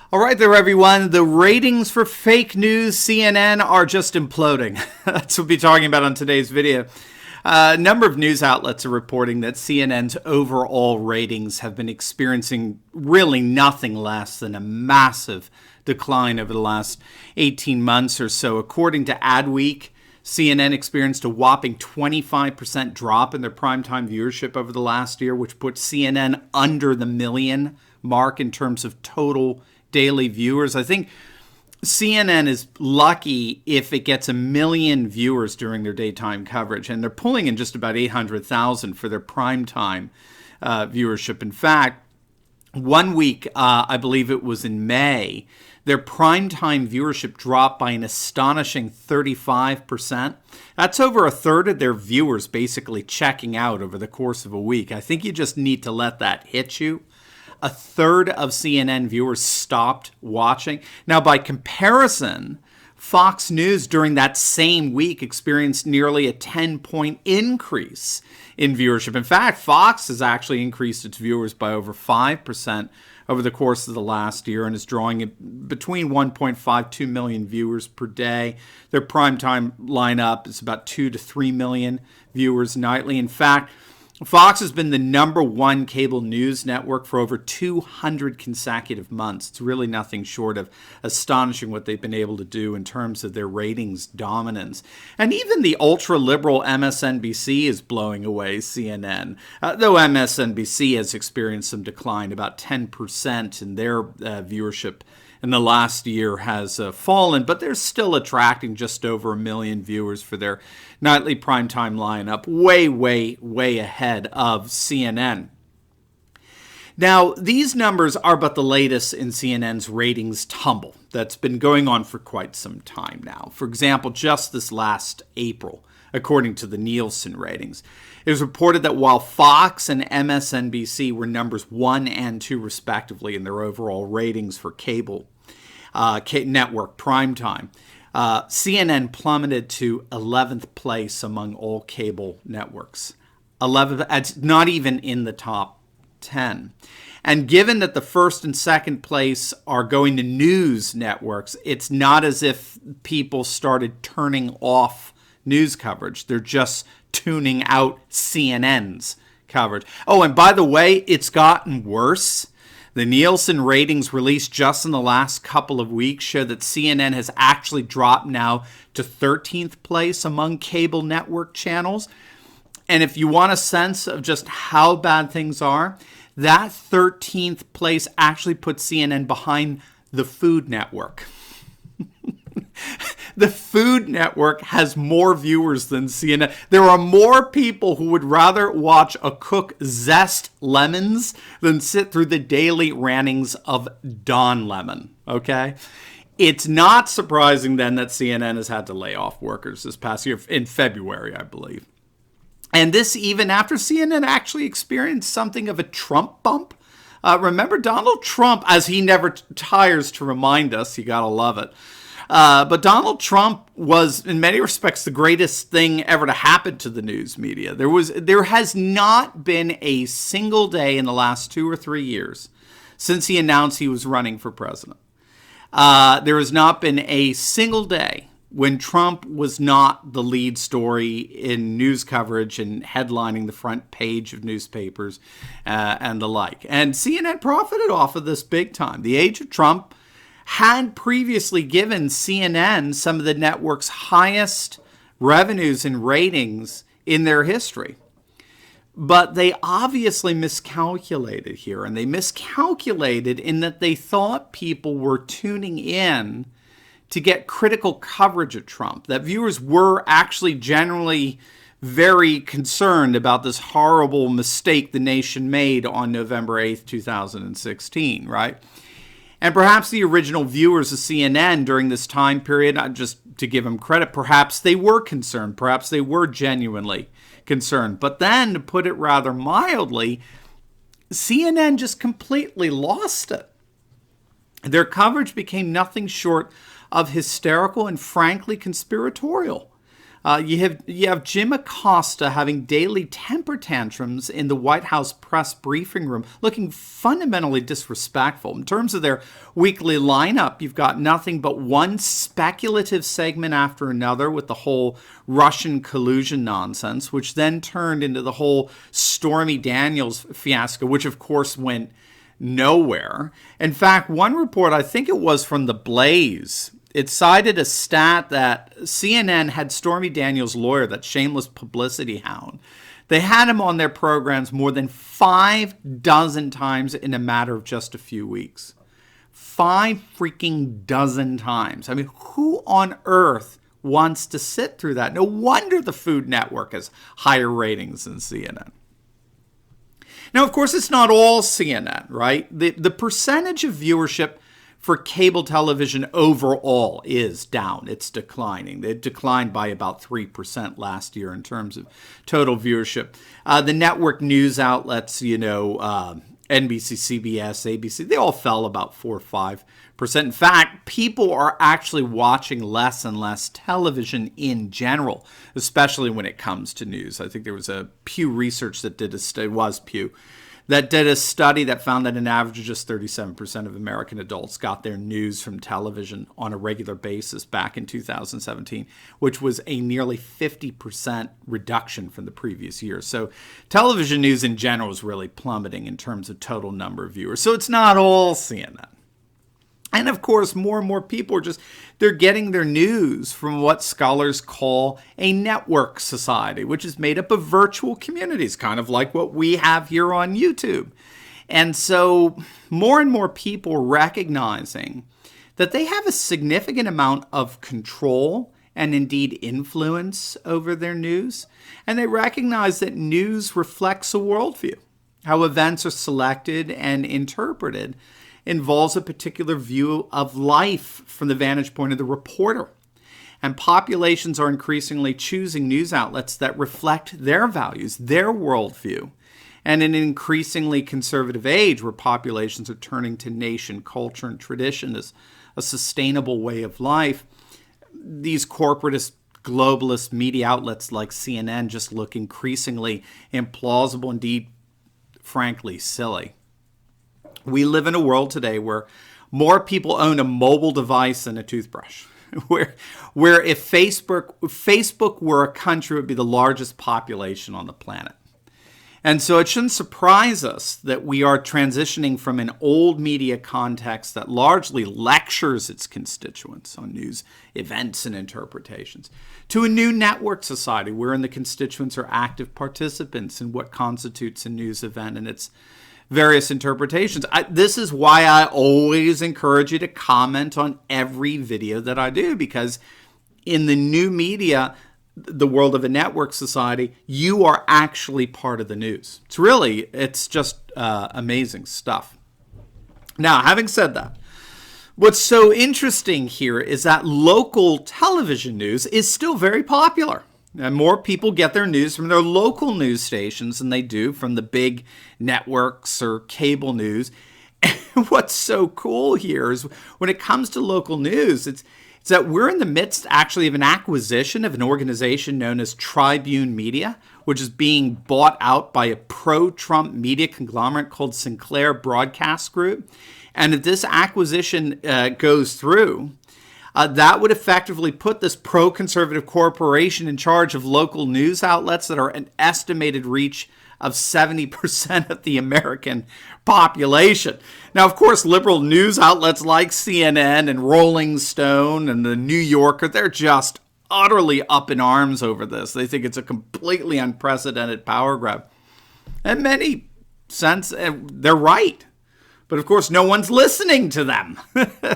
All right there, everyone. The ratings for fake news CNN are just imploding. That's what we'll be talking about on today's video. A number of news outlets are reporting that CNN's overall ratings have been experiencing really nothing less than a massive decline over the last 18 months or so. According to Adweek, CNN experienced a whopping 25% drop in their primetime viewership over the last year, which puts CNN under the million mark in terms of total daily viewers. I think CNN is lucky if it gets 1 million viewers during their daytime coverage, and they're pulling in just about 800,000 for their primetime viewership. In fact, one week, I believe it was in May, their primetime viewership dropped by an astonishing 35%. That's over a third of their viewers basically checking out over the course of a week. I think you just need to let that hit you. A third of CNN viewers stopped watching. Now, by comparison, Fox News during that same week experienced nearly a 10-point increase in viewership. In fact, Fox has actually increased its viewers by over 5% over the course of the last year and is drawing between 1.52 million viewers per day. Their primetime lineup is about 2 to 3 million viewers nightly. In fact, Fox has been the #1 cable news network for over 200 consecutive months. It's really nothing short of astonishing what they've been able to do in terms of their ratings dominance. And even the ultra-liberal MSNBC is blowing away CNN, though MSNBC has experienced some decline. About 10% in their viewership in the last year has fallen, but they're still attracting just over 1 million viewers for their nightly primetime lineup, way ahead of CNN. Now, these numbers are but the latest in CNN's ratings tumble that's been going on for quite some time now. For example, just this last April, according to the Nielsen ratings, it was reported that while Fox and MSNBC were numbers 1 and 2 respectively in their overall ratings for cable network primetime, CNN plummeted to 11th place among all cable networks. 11th, it's not even in the top 10. And given that the first and second place are going to news networks, it's not as if people started turning off news coverage. They're just tuning out CNN's coverage. Oh, and by the way, it's gotten worse. The Nielsen ratings released just in the last couple of weeks show that CNN has actually dropped now to 13th place among cable network channels. And if you want a sense of just how bad things are, that 13th place actually puts CNN behind the Food Network. The Food Network has more viewers than CNN. There are more people who would rather watch a cook zest lemons than sit through the daily rantings of Don Lemon, okay? It's not surprising then that CNN has had to lay off workers this past year, in February, I believe. And this even after CNN actually experienced something of a Trump bump. Remember Donald Trump, as he never tires to remind us, you gotta love it. But Donald Trump was, in many respects, the greatest thing ever to happen to the news media. There has not been a single day in the last 2 or 3 years since he announced he was running for president. There has not been a single day when Trump was not the lead story in news coverage and headlining the front page of newspapers and the like. And CNN profited off of this big time. The age of Trump had previously given CNN some of the network's highest revenues and ratings in their history. But they obviously miscalculated here, and they miscalculated in that they thought people were tuning in to get critical coverage of Trump, that viewers were actually generally very concerned about this horrible mistake the nation made on November 8th, 2016, right? And perhaps the original viewers of CNN during this time period, just to give them credit, perhaps they were concerned. Perhaps they were genuinely concerned. But then, to put it rather mildly, CNN just completely lost it. Their coverage became nothing short of hysterical and frankly conspiratorial. You have Jim Acosta having daily temper tantrums in the White House press briefing room, looking fundamentally disrespectful. In terms of their weekly lineup, you've got nothing but one speculative segment after another with the whole Russian collusion nonsense, which then turned into the whole Stormy Daniels fiasco, which of course went nowhere. In fact, one report, I think it was from The Blaze, it cited a stat that CNN had Stormy Daniels' lawyer, that shameless publicity hound. They had him on their programs more than 5 dozen times in a matter of just a few weeks. 5 freaking dozen times. I mean, who on earth wants to sit through that? No wonder the Food Network has higher ratings than CNN. Now, of course, it's not all CNN, right? The percentage of viewership for cable television overall is down. It's declining. It declined by about 3% last year in terms of total viewership. The network news outlets, NBC, CBS, ABC, they all fell about 4 or 5%. In fact, people are actually watching less and less television in general, especially when it comes to news. I think there was a Pew Research that did a study, that did a study that found that an average of just 37% of American adults got their news from television on a regular basis back in 2017, which was a nearly 50% reduction from the previous year. So television news in general is really plummeting in terms of total number of viewers. So it's not all CNN. And of course, more and more people they're getting their news from what scholars call a network society, which is made up of virtual communities, kind of like what we have here on YouTube. And so more and more people are recognizing that they have a significant amount of control and indeed influence over their news. And they recognize that news reflects a worldview. How events are selected and interpreted involves a particular view of life from the vantage point of the reporter. And populations are increasingly choosing news outlets that reflect their values, their worldview. And in an increasingly conservative age where populations are turning to nation, culture, and tradition as a sustainable way of life, these corporatist, globalist media outlets like CNN just look increasingly implausible, indeed, frankly, silly. We live in a world today where more people own a mobile device than a toothbrush. Where if Facebook were a country, it would be the largest population on the planet. And so it shouldn't surprise us that we are transitioning from an old media context that largely lectures its constituents on news events and interpretations to a new network society wherein the constituents are active participants in what constitutes a news event and its various interpretations. This is why I always encourage you to comment on every video that I do, because in the new media, the world of a network society, you are actually part of the news. It's just amazing stuff. Now, having said that, what's so interesting here is that local television news is still very popular. And more people get their news from their local news stations than they do from the big networks or cable news. And what's so cool here is when it comes to local news, it's that we're in the midst actually of an acquisition of an organization known as Tribune Media, which is being bought out by a pro-Trump media conglomerate called Sinclair Broadcast Group. And if this acquisition goes through, that would effectively put this pro-conservative corporation in charge of local news outlets that are an estimated reach of 70% of the American population. Now, of course, liberal news outlets like CNN and Rolling Stone and the New Yorker, they're just utterly up in arms over this. They think it's a completely unprecedented power grab. In many sense, they're right. But of course, no one's listening to them.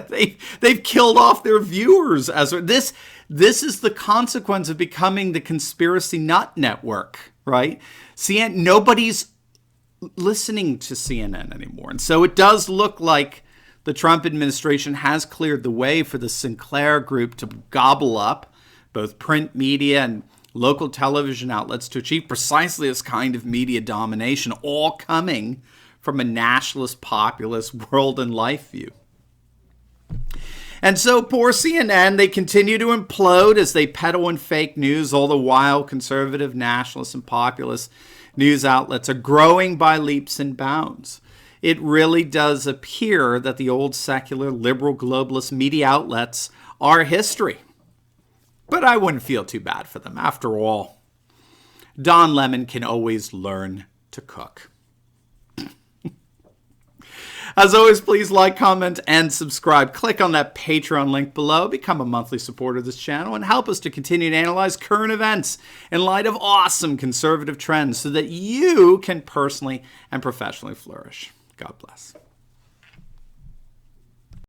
They've killed off their viewers. This is the consequence of becoming the conspiracy nut network, right? Nobody's listening to CNN anymore. And so it does look like the Trump administration has cleared the way for the Sinclair Group to gobble up both print media and local television outlets to achieve precisely this kind of media domination, all coming from a nationalist, populist world and life view. And so poor CNN, they continue to implode as they peddle in fake news. All the while, conservative, nationalist, and populist news outlets are growing by leaps and bounds. It really does appear that the old secular, liberal, globalist media outlets are history. But I wouldn't feel too bad for them. After all, Don Lemon can always learn to cook. As always, please like, comment, and subscribe. Click on that Patreon link below. Become a monthly supporter of this channel and help us to continue to analyze current events in light of awesome conservative trends so that you can personally and professionally flourish. God bless.